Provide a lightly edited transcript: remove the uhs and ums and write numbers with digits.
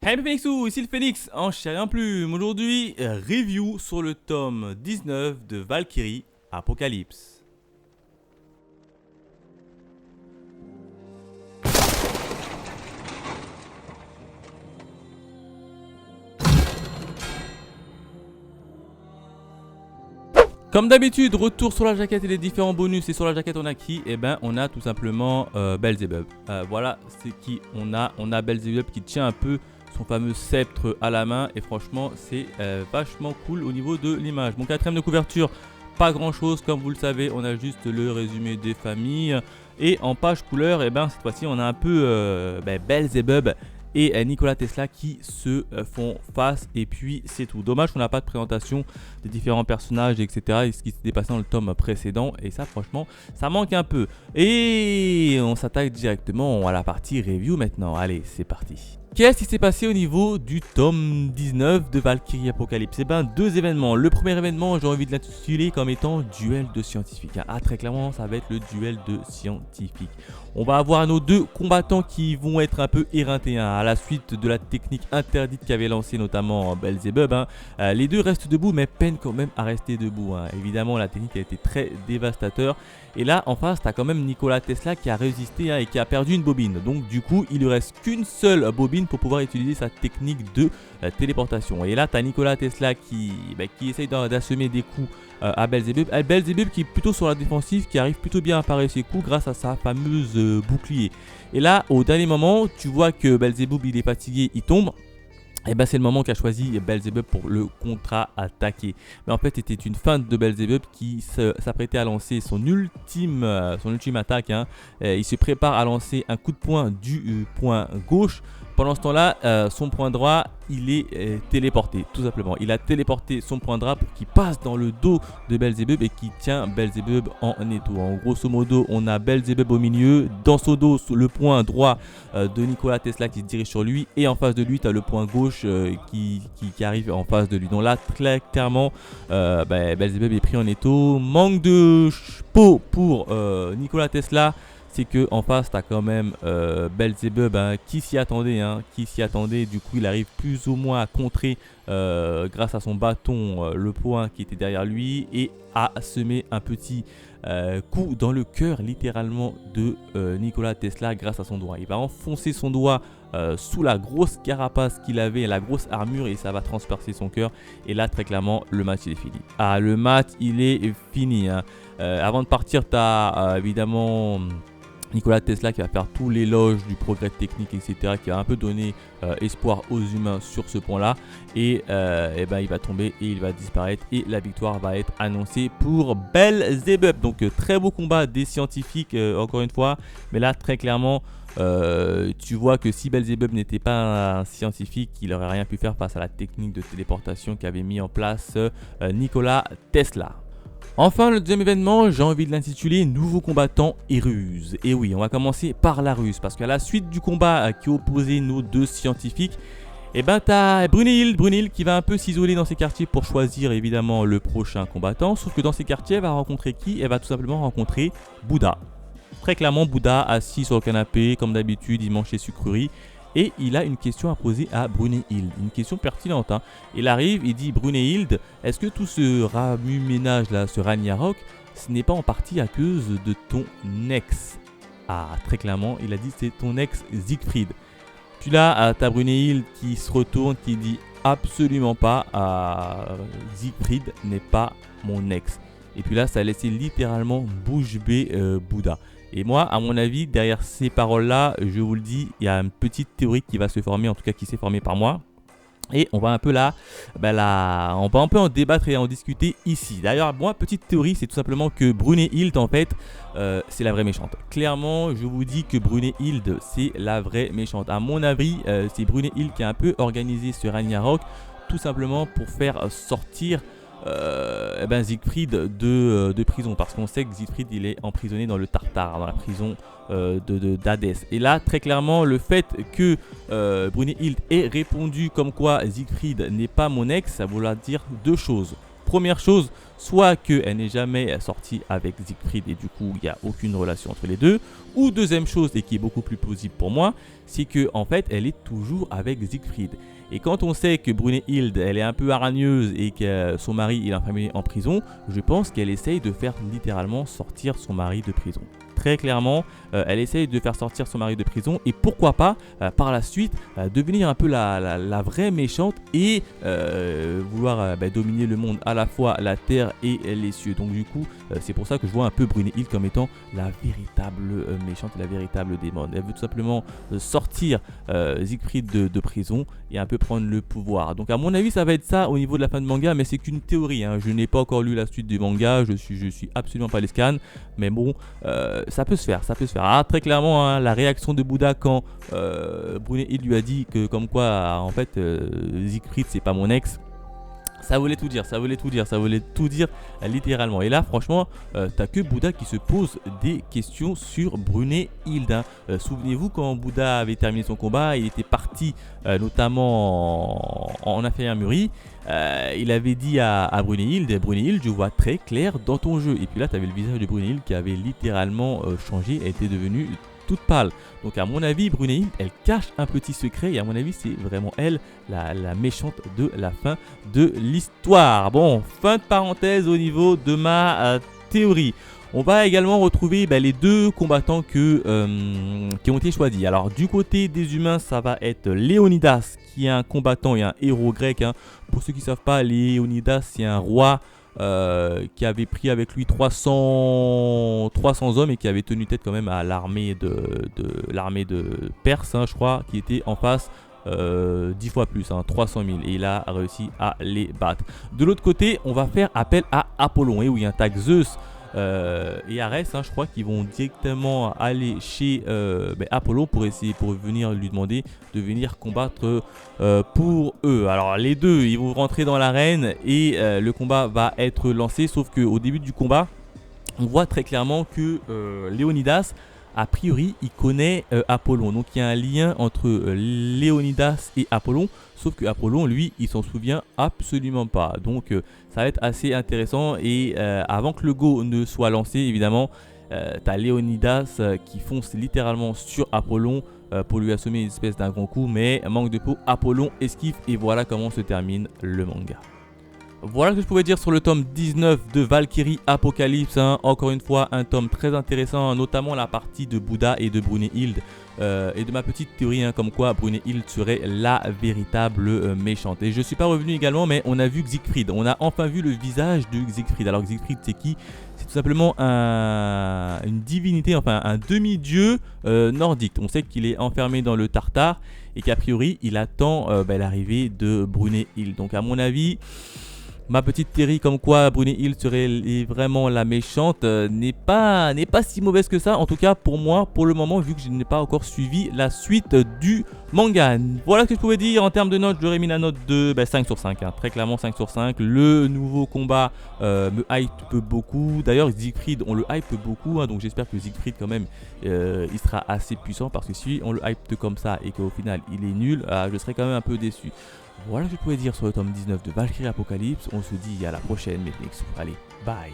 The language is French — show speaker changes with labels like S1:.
S1: Hey Phoenixou, ici le Phoenix, en chair et en plume. Aujourd'hui, review sur le tome 19 de Valkyrie Apocalypse. Comme d'habitude, retour sur la jaquette et les différents bonus. Et sur la jaquette, on a qui? Eh ben, on a tout simplement Belzebub. Voilà, c'est qui on a. On a Belzebub qui tient un peu son fameux sceptre à la main. Et franchement, c'est vachement cool au niveau de l'image. Mon quatrième de couverture, pas grand chose. Comme vous le savez, on a juste le résumé des familles. Et en page couleur, eh ben, cette fois-ci, on a un peu Belzebub et Nikola Tesla qui se font face, et puis c'est tout. Dommage qu'on n'a pas de présentation des différents personnages, etc. et ce qui s'était passé dans le tome précédent, et ça franchement ça manque un peu. Et on s'attaque directement à la partie review maintenant. Allez, c'est parti. Qu'est-ce qui s'est passé au niveau du tome 19 de Valkyrie Apocalypse? Eh ben, deux événements. Le premier événement, j'ai envie de l'intituler comme étant duel de scientifiques. Ah, très clairement, ça va être le duel de scientifiques. On va avoir nos deux combattants qui vont être un peu éreintés à la suite de la technique interdite qu'avait lancée notamment Belzebub. Les deux restent debout, mais peinent quand même à rester debout. Évidemment, la technique a été très dévastateur. Et là, en face, tu as quand même Nikola Tesla qui a résisté et qui a perdu une bobine. Donc, du coup, il lui reste qu'une seule bobine pour pouvoir utiliser sa technique de téléportation. Et là, tu as Nikola Tesla qui essaye d'assommer des coups à Belzebub. Belzebub qui est plutôt sur la défensive, qui arrive plutôt bien à parer ses coups grâce à sa fameuse bouclier. Et là, au dernier moment, tu vois que Belzebub, il est fatigué, il tombe. Et ben c'est le moment qu'a choisi Belzebub pour le contre-attaquer. Mais en fait, c'était une feinte de Belzebub qui s'apprêtait à lancer son ultime attaque. Il se prépare à lancer un coup de poing du point gauche. Pendant ce temps-là, son point droit, il est téléporté, tout simplement. Il a téléporté son point droit pour qu'il passe dans le dos de Belzebub et qui tient Belzebub en étau. En grosso modo, on a Belzebub au milieu. Dans son dos, le point droit de Nikola Tesla qui se dirige sur lui. Et en face de lui, tu as le point gauche qui arrive en face de lui. Donc là, très clairement, Belzebub est pris en étau. Manque de peau pour Nikola Tesla. C'est que en face tu as quand même Belzebub qui s'y attendait, du coup il arrive plus ou moins à contrer grâce à son bâton le point qui était derrière lui et à semer un petit coup dans le cœur littéralement de Nikola Tesla grâce à son doigt. Il va enfoncer son doigt sous la grosse carapace qu'il avait, la grosse armure, et ça va transpercer son cœur. Et là très clairement le match il est fini. Ah, le match il est fini. Avant de partir tu as évidemment Nikola Tesla qui va faire tout l'éloge du progrès technique, etc., qui va un peu donner espoir aux humains sur ce point là, et il va tomber et il va disparaître, et la victoire va être annoncée pour Belzebub. Donc très beau combat des scientifiques encore une fois, mais là très clairement tu vois que si Belzebub n'était pas un scientifique, il n'aurait rien pu faire face à la technique de téléportation qu'avait mis en place Nikola Tesla. Enfin, le deuxième événement, j'ai envie de l'intituler Nouveaux combattants et ruse. Et oui, on va commencer par la ruse, parce qu'à la suite du combat qui opposait nos deux scientifiques, t'as Brunhild qui va un peu s'isoler dans ses quartiers pour choisir évidemment le prochain combattant. Sauf que dans ces quartiers, elle va rencontrer qui? Elle va tout simplement rencontrer Bouddha. Très clairement, Bouddha assis sur le canapé, comme d'habitude, il mange ses sucreries. Et il a une question à poser à Brunhild, une question pertinente. Il arrive, il dit: Brunhild, est-ce que tout ce remue-ménage là, ce Ragnarok, ce n'est pas en partie à cause de ton ex? Ah, très clairement, il a dit c'est ton ex Siegfried. Puis là, t'as Brunhild qui se retourne, qui dit absolument pas, Siegfried n'est pas mon ex. Et puis là, ça a laissé littéralement bouche bée Bouddha. Et moi, à mon avis, derrière ces paroles-là, je vous le dis, il y a une petite théorie qui va se former, en tout cas qui s'est formée par moi. Et on va un peu on va un peu en débattre et en discuter ici. D'ailleurs, moi, petite théorie, c'est tout simplement que Brunhild, en fait, c'est la vraie méchante. Clairement, je vous dis que Brunhild, c'est la vraie méchante. À mon avis, c'est Brunhild qui a un peu organisé ce Ragnarok, tout simplement pour faire sortir Siegfried de prison, parce qu'on sait que Siegfried il est emprisonné dans le Tartare, dans la prison d'Hadès. Et là très clairement le fait que Brunhild ait répondu comme quoi Siegfried n'est pas mon ex, ça voulait dire deux choses. première chose, soit qu'elle n'est jamais sortie avec Siegfried et du coup il n'y a aucune relation entre les deux, ou deuxième chose et qui est beaucoup plus plausible pour moi, c'est que en fait elle est toujours avec Siegfried. Et quand on sait que Brunhild elle est un peu haragneuse et que son mari il est enfermé en prison, je pense qu'elle essaye de faire littéralement sortir son mari de prison. Très clairement, elle essaye de faire sortir son mari de prison et pourquoi pas par la suite devenir un peu la vraie méchante et vouloir dominer le monde, à la fois la terre et les cieux. Donc du coup, c'est pour ça que je vois un peu Brunhild comme étant la véritable méchante, la véritable démon. Elle veut tout simplement sortir Siegfried de prison et un peu prendre le pouvoir. Donc à mon avis, ça va être ça au niveau de la fin de manga, mais c'est qu'une théorie. Hein. Je n'ai pas encore lu la suite du manga, je suis absolument pas les scans, mais bon, ça peut se faire, ça peut se faire. Ah, très clairement, hein, la réaction de Bouddha quand Brunhild lui a dit que comme quoi, en fait, Siegfried c'est pas mon ex. Ça voulait tout dire, ça voulait tout dire, ça voulait tout dire littéralement. Et là, franchement, t'as que Bouddha qui se pose des questions sur Brunhild. Hein. Souvenez-vous, quand Bouddha avait terminé son combat, il était parti notamment en infirmerie. Il avait dit à Brunhild, Brunhild, je vois très clair dans ton jeu. Et puis là, t'avais le visage de Brunhild qui avait littéralement changé, elle était devenue toute pâle. Donc à mon avis, Brunhild, elle cache un petit secret et à mon avis, c'est vraiment elle, la méchante de la fin de l'histoire. Bon, fin de parenthèse au niveau de ma théorie. On va également retrouver les deux combattants qui ont été choisis. Alors du côté des humains, ça va être Léonidas, qui est un combattant et un héros grec. Hein. Pour ceux qui ne savent pas, Léonidas, c'est un roi qui avait pris avec lui 300 hommes et qui avait tenu tête quand même à l'armée de Perse, hein, je crois, qui était en face 10 fois plus, hein, 300 000, et il a réussi à les battre. De l'autre côté, on va faire appel à Apollon, et oui, un tag Zeus et Arès, hein, je crois qu'ils vont directement aller chez Apollon pour venir lui demander de venir combattre pour eux. Alors les deux, ils vont rentrer dans l'arène et le combat va être lancé, sauf qu'au début du combat, on voit très clairement que Léonidas, a priori, il connaît Apollon. Donc il y a un lien entre Léonidas et Apollon. Sauf que Apollon, lui, il s'en souvient absolument pas. Donc ça va être assez intéressant. Et avant que le go ne soit lancé, évidemment, t'as Léonidas qui fonce littéralement sur Apollon pour lui assommer une espèce d'un grand coup. Mais manque de peau, Apollon esquive. Et voilà comment se termine le manga. Voilà ce que je pouvais dire sur le tome 19 de Valkyrie Apocalypse. Hein. Encore une fois, un tome très intéressant, notamment la partie de Bouddha et de Brunhild. Et de ma petite théorie, hein, comme quoi Brunhild serait la véritable méchante. Et je ne suis pas revenu également, mais on a vu Siegfried. On a enfin vu le visage de Siegfried. Alors Siegfried, c'est qui? C'est tout simplement une divinité, enfin un demi-dieu nordique. On sait qu'il est enfermé dans le Tartare et qu'a priori, il attend l'arrivée de Brunhild. Donc à mon avis... Ma petite théorie comme quoi Brunhild serait vraiment la méchante n'est pas si mauvaise que ça. En tout cas pour moi, pour le moment, vu que je n'ai pas encore suivi la suite du manga. Voilà ce que je pouvais dire en termes de notes. J'aurais mis la note de 5 sur 5. Hein. Très clairement 5 sur 5. Le nouveau combat me hype beaucoup. D'ailleurs Siegfried, on le hype beaucoup. Hein, donc j'espère que Siegfried quand même, il sera assez puissant. Parce que si on le hype comme ça et qu'au final il est nul, je serais quand même un peu déçu. Voilà ce que je pouvais dire sur le tome 19 de Valkyrie Apocalypse. On se dit à la prochaine, mes Allez, bye.